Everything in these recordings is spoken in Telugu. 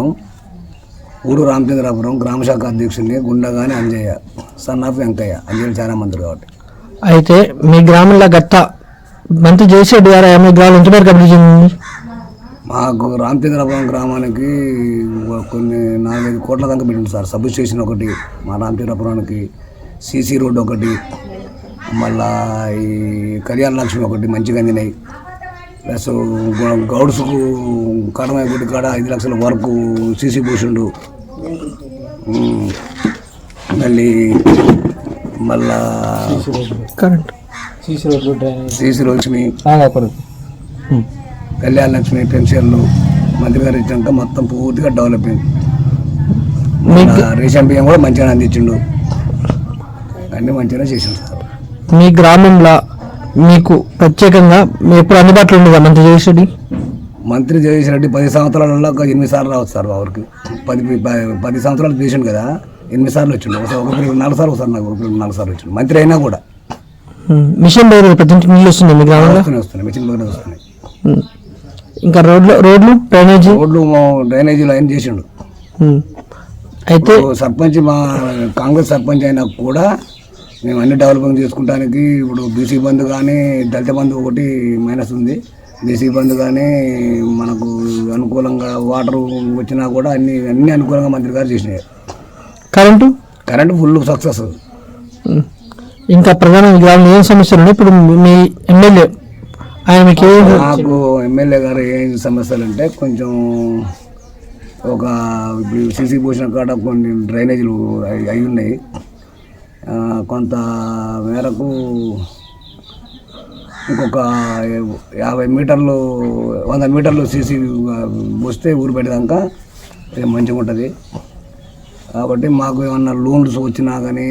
రామచంద్రాపురం, ఊరు రామచంద్రాపురం, గ్రామశాఖ అధ్యక్షుడిని గుండగాని అంజయ్య, సన్ ఆఫ్ వెంకయ్య. అంజయ్య చాలా మంది కాబట్టి. అయితే మీ గ్రామంలో గట్ట మంత్రి జయశెట్టి గారు మీ గ్రామం ఎంతవరకు అభివృద్ధి చెందింది? మాకు రామచంద్రాపురం గ్రామానికి కొన్ని 4-5 కోట్ల దాకా పెట్టింది సార్. సబ్ స్టేషన్ ఒకటి, మా రామచంద్రాపురానికి సీసీ రోడ్డు ఒకటి, మళ్ళా ఈ కళ్యాణ లక్ష్మి ఒకటి మంచిగా అందినాయి. ప్లస్ గౌడ్స్కు కడమై గుడి కాడ 5 లక్షల వరకు సీసీ పోసిండు. మళ్ళా కరెంట్ సీసీ లక్ష్మి, కళ్యాణ లక్ష్మి పెన్షన్లు మంత్రి గారు ఇచ్చాక మొత్తం పూర్తిగా డెవలపింగ్. రేషన్ బియ్యం కూడా మంచిగా అందించిండు. అన్నీ మంచిగా చేసిండు సార్. మీ గ్రామంలో మీకు ప్రత్యేకంగా ఎప్పుడు అందుబాటులో ఉండేదా మంత్రి జయశెట్టి? మంత్రి జయశెట్టి 10 సంవత్సరాలలో 8 సార్లు రావచ్చు సార్. ఎవరికి 10 సంవత్సరాలు చేసిండు కదా, 8 సార్లు వచ్చిండు. ఒకరికి 4 సార్లు వస్తారు, నాకు ఒకరికి 4 సార్లు వచ్చిండు. మంత్రి అయినా కూడా మిషన్ భగీరథ ప్రతి ఇంటికి నీళ్ళు వస్తున్నాయి మీ గ్రామంలో? వస్తున్నాయి, మిషన్ భగీరథ వస్తున్నాయి. ఇంకా రోడ్లు డ్రైనేజీలు ఆయన చేసిండు. అయితే సర్పంచ్, మా కాంగ్రెస్ సర్పంచ్ అయినా కూడా మేము అన్ని డెవలప్మెంట్ చేసుకుంటానికి ఇప్పుడు బీసీ బంధు కానీ దళిత బంధు ఒకటి మైనస్ ఉంది. బీసీ బంధు కానీ మనకు అనుకూలంగా వాటర్ వచ్చినా కూడా అన్ని అనుకూలంగా మంత్రి గారు చేసినాయి. Current full success. ఇంకా ప్రధాన గ్రామంలో ఏం సమస్యలు ఉన్నాయి ఇప్పుడు? మీ ఎమ్మెల్యే ఆయన మీకు నాకు ఎమ్మెల్యే గారు ఏం సమస్యలు అంటే కొంచెం ఒక ఇప్పుడు సీసీ పోసిన కాడ కొన్ని డ్రైనేజీలు అయి ఉన్నాయి. కొంత మేరకు ఇంకొక 50 మీటర్లు 100 మీటర్లు సీసీ వస్తే ఊరు పెట్టేదాకా మంచిగా ఉంటుంది. కాబట్టి మాకు ఏమన్నా లోన్స్ వచ్చినా కానీ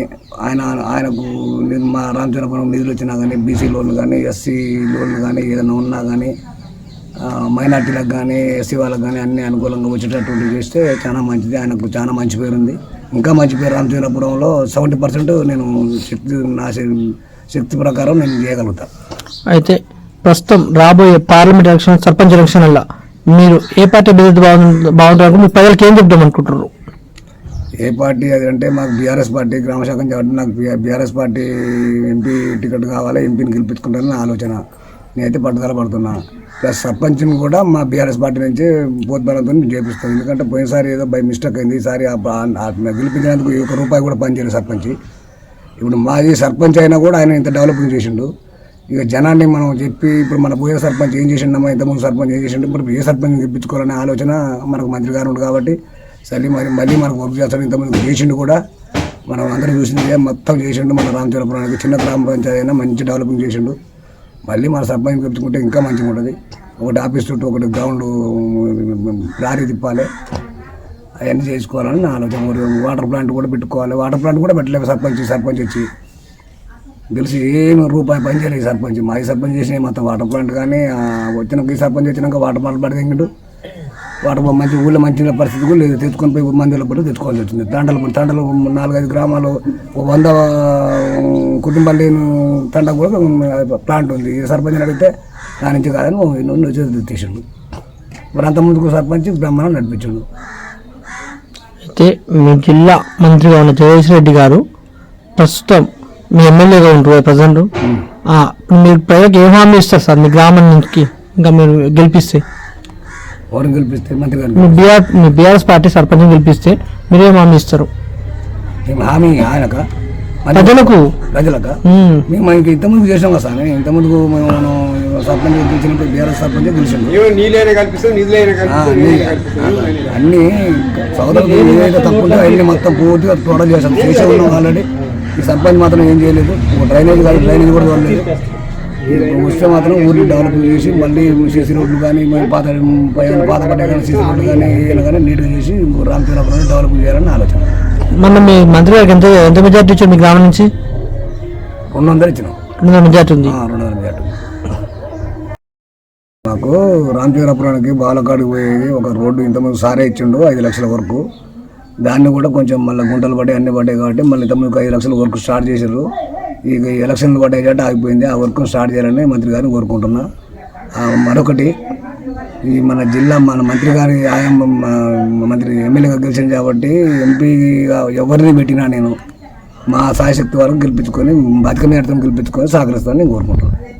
ఆయనకు మా రామచంద్రపురం నిధులు వచ్చినా కానీ, బీసీ లోన్లు కానీ, ఎస్సీ లోన్లు కానీ ఏదైనా ఉన్నా కానీ, మైనార్టీలకు కానీ ఎస్సీ వాళ్ళకి కానీ అన్నీ అనుకూలంగా వచ్చేటటువంటి చేస్తే చాలా మంచిది. ఆయనకు చాలా మంచి పేరు ఉంది. ఇంకా మంచి పేరు రామచంద్రపురంలో 70% నేను నా శక్తి ప్రకారం నేను చేయగలుగుతాను. అయితే ప్రస్తుతం రాబోయే పార్లమెంట్ ఎలక్షన్, సర్పంచ్ ఎలక్షన్ వల్ల మీరు ఏ పార్టీ బాగుంటారు? మీ ప్రజలకు ఏం చెప్తాం అనుకుంటున్నారు? ఏ పార్టీ అది అంటే మాకు బీఆర్ఎస్ పార్టీ గ్రామశాఖం కాబట్టి నాకు బీఆర్ఎస్ పార్టీ ఎంపీ టికెట్ కావాలి, ఎంపీని గెలిపించుకుంటానని ఆలోచన. నేనైతే పట్టుదల పడుతున్నా. ప్లస్ సర్పంచ్ని కూడా మా బీఆర్ఎస్ పార్టీ నుంచి పోత్బలంతో చేపిస్తాను. ఎందుకంటే పోయినసారి ఏదో బై మిస్టేక్ అయింది. ఈసారి గెలిపించినందుకు 1 రూపాయి కూడా పనిచేయలేదు సర్పంచ్. ఇప్పుడు మాది సర్పంచ్ అయినా కూడా ఆయన ఇంత డెవలపింగ్ చేసిండు. ఇక జనాన్ని మనం చెప్పి ఇప్పుడు మన పోయే సర్పంచ్ ఏం చేసిండమ్మా, ఇంతకుముందు సర్పంచ్ ఏం చేసిండు, ఇప్పుడు ఏ సర్పంచ్ గెలిపించుకోవాలనే ఆలోచన మనకు మంత్రి గారు ఉంది. కాబట్టి మళ్ళీ మనకు వర్క్ చేస్తాడు. ఇంతకుముందు చేసిండు కూడా, మనం అందరూ చూసింది మొత్తం చేసిండు. మన రామచంద్రపురానికి చిన్న గ్రామ పంచాయతీ అయినా మంచి డెవలపింగ్ చేసిండు. మళ్ళీ మన సర్పంచ్ గెలుచుకుంటే ఇంకా మంచిగా ఉంటుంది. ఒకటి ఆఫీస్ చుట్టూ ఒకటి గ్రౌండ్ లారీ తిప్పాలి, అవన్నీ చేసుకోవాలని నా ఆలోచన. వాటర్ ప్లాంట్ కూడా పెట్టుకోవాలి. వాటర్ ప్లాంట్ కూడా పెట్టలేదు సర్పంచ్ వచ్చి గెలిచి ఏమి రూపాయి పని చేయలేదు సర్పంచ్. మా సర్పంచ్ చేసినాయి మొత్తం వాటర్ ప్లాంట్. కానీ వచ్చినాక ఈ సర్పంచ్ వచ్చినాక వాటర్ ప్లాంట్ పడదిండు. వాటర్ మంచి ఊళ్ళో మంచి పరిస్థితి కూడా లేదు. తెచ్చుకొని పోయి మందుల పట్టు తెచ్చుకోవాల్సి వచ్చింది. తండలు 4-5 గ్రామాలు 100 కుటుంబాలు లేని తండ కూడా ప్లాంట్ ఉంది. ఈ సర్పంచ్ అడిగితే దాని నుంచి కాదని తీసిండు. మరి అంత ముందుకు సర్పంచ్ బ్రహ్మాండం నడిపించాడు. అయితే మీ జిల్లా మంత్రిగా ఉన్న జగదీశ్రెడ్డి గారు ప్రస్తుతం మీ ఎమ్మెల్యేగా ఉంటారు ప్రజెంట్. మీరు ప్రజలకు ఏ హామీ ఇస్తారు సార్ మీ గ్రామం నుంచి ఇంకా మీరు గెలిపిస్తే? ఎవరిని గెలిపిస్తే? మంత్రి గారు. మీ బీఆర్ఎస్ పార్టీ సర్పంచ్ గెలిపిస్తే మీరేం హామీ ఇస్తారు? హామీ ఆయనక ప్రజలకు మేము ఇంక ఇంతకుముందు చేసాం కదా సార్. ఇంతకుముందు మనం సర్పంచ్ గెలిచినప్పుడు బీఆర్ఎస్ సర్పంచ్ గెలిచిండు. అన్ని సోదరులు ఏదైతే తప్పుంటే అన్ని మొత్తం పూర్తిగా టోటల్ చేసాం. చేసే ఉన్నాం ఆల్రెడీ. ఈ సర్పంచ్ మాత్రం ఏం చేయలేదు. డ్రైనేజ్ కాదు, డ్రైనేజ్ కూడా చూడలేదు. వస్తే మాత్రం ఊరిని డెవలపింగ్ చేసి మళ్ళీ సీసీ రోడ్లు కానీ పాత పడ్డ కానీ సీసీ రోడ్లు కానీ ఏమైనా కానీ నీట్గా చేసి రామచంద్రపురం డెవలపింగ్ చేయాలని ఆలోచన. మనం మీ మంత్రి గారికి ఎంత మెజార్టీ ఇచ్చారు మీ గ్రామం నుంచి? 200 ఇచ్చినాం. 200 మెజార్టీ ఉంది. 200 మెజార్టీ. మాకు రామచంద్రపురానికి బాలకాడికి పోయేది ఒక రోడ్డు ఇంతకుముందు సారే ఇచ్చిండు 5 లక్షల వరకు. దాన్ని కూడా కొంచెం మళ్ళీ గుంటలు పడ్డాయి, అన్నీ పడ్డాయి కాబట్టి మళ్ళీ ఇంతకుముందు 5 లక్షల వర్క్ స్టార్ట్ చేశారు. ఇక ఎలక్షన్లు పడ్డాయి కాబట్టి ఆగిపోయింది. ఆ వర్క్ స్టార్ట్ చేయాలని మంత్రి గారిని కోరుకుంటున్నా. మరొకటి ఈ మన జిల్లా మన మంత్రి గారి ఆయం మంత్రి ఎమ్మెల్యేగా గెలిచాను కాబట్టి ఎంపీగా ఎవరిని పెట్టినా నేను మా సాయశక్తి వరకు గెలిపించుకొని బతికని అర్థం గెలిపించుకొని సహకరిస్తానని నేను కోరుకుంటున్నాను.